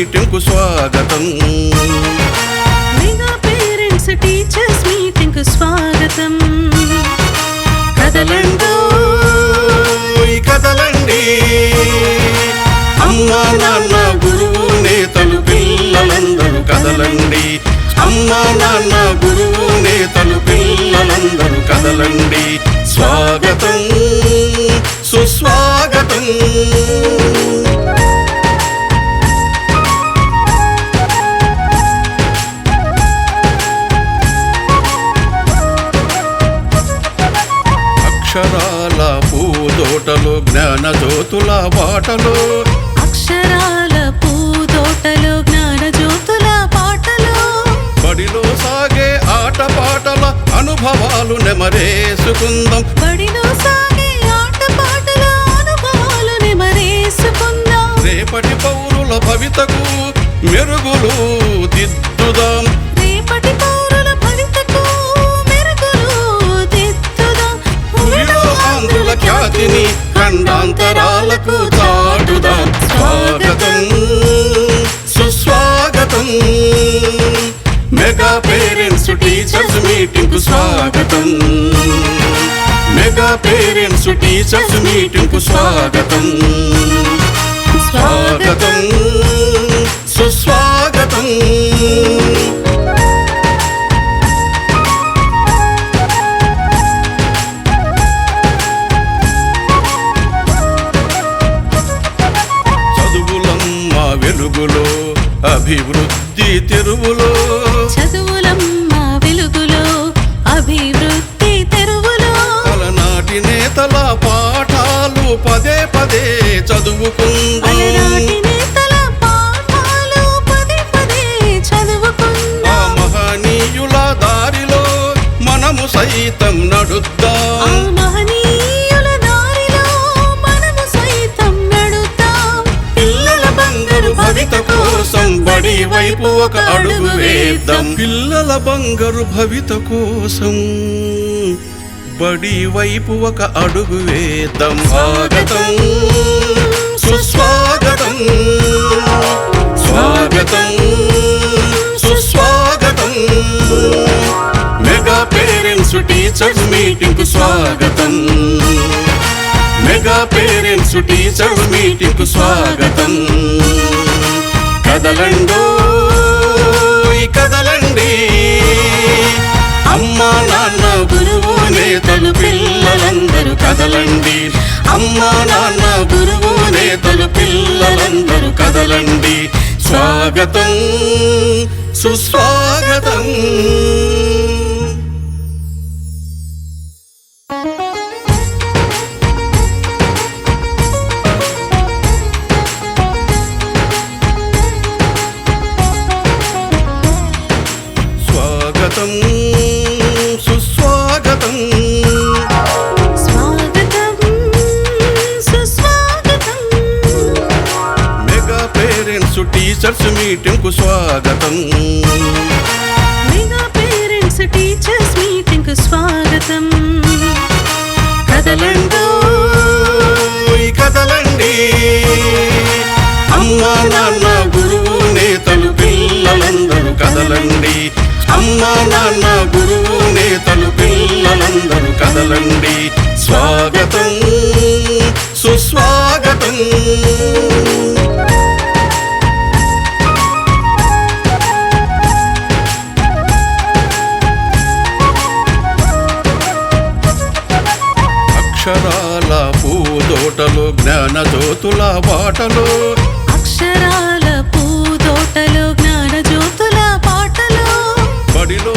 Meeting కు స్వాగతం. Mega parents teachers meeting కు స్వాగతం. కదలండి కదలండి, అమ్మా నాన్న గురువు నేతలు పిల్లలందరూ కదలండి. అమ్మా నాన్న గురువు నేతలు పిల్లలందరూ కదలండి. స్వాగతం సుస్వాగతం. అక్షరాల పూదోటలో జ్ఞాన జ్యోతుల బాటలో. అక్షరాల పూదోటలో జ్ఞాన జ్యోతుల పాటలో. బడిలో సాగే ఆట పాటల అనుభవాలు నెమరేసుకుందాం. బడిలో సాగే ఆట పాటల అనుభవాలు నెమరేసుకుందాం. రేపటి పౌరుల భవితకు మెరుగులు దిద్దుదాం. రేపటి పౌరుల భవితకు మెరుగులు దిద్దుదాం. భూమిలో ఆంధ్రుల ఖ్యాతిని ఖండాంతరాలకు చాటుదాం. స్వాగతం సుస్వాగతం. మెగా పేరెంట్స్ టీచర్స్ మీటింగ్ కు స్వాగతం. మెగా పేరెంట్స్ టీచర్స్ మీటింగ్ కు స్వాగతం. స్వాగతం సుస్వాగతం. చదువులమ్మ వెలుగులో అభివృద్ధి తెరువులో. చదువులమ్మ వెలుగులో అభివృద్ధి తెరువులో. అలనాటి నేతల పాఠాలు పదే పదే చదువుకుందాం. అలనాటి నేతల పాఠాలు పదే పదే చదువుకుందాం. ఆ మహనీయుల దారిలో మనము సైతం నడుద్దాం. ఆ మహనీయుల దారిలో మనము సైతం నడుద్దాం. పిల్లల బంగారు భవిత కోసం బడి వైపు ఒక అడుగు వేద్దాం. పిల్లల బంగారు భవిత కోసం బడి వైపు ఒక అడుగు వేద్దాం. స్వాగతం సుస్వాగతం. స్వాగతం సుస్వాగతం. మెగా పేరెంట్స్ టీచర్స్ మీటింగ్ కు స్వాగతం. మెగా పేరెంట్స్ టీచర్స్ మీటింగ్ కు స్వాగతం. కదలండో కదలండి, అమ్మా నాన్న గురువు నేతలు పిల్లలందరూ కదలండి. అమ్మా నాన్న గురువు నేతలు పిల్లలందరూ కదలండి. స్వాగతం సుస్వాగతం. స్వాగతం సుస్వాగతం. స్వాగతం సుస్వాగతం. మెగా పేరెంట్స్ టీచర్స్ మీటింగ్ కు స్వాగతం. మెగా పేరెంట్స్ టీచర్స్ మీటింగ్ కు స్వాగతం. కదలండి కదలండి, అమ్మా నాన్న గురువు నేతలు పిల్లలందరూ కదలండి. అమ్మా నాన్న గురువు నేతలు పిల్లలందరూ కదలండి. స్వాగతం సుస్వాగతం. అక్షరాల పూదోటలో జ్ఞాన జ్యోతుల బాటలో. అక్షరాల పూదోటలో జ్ఞాన జ్యోతుల పాటలో. బడిలో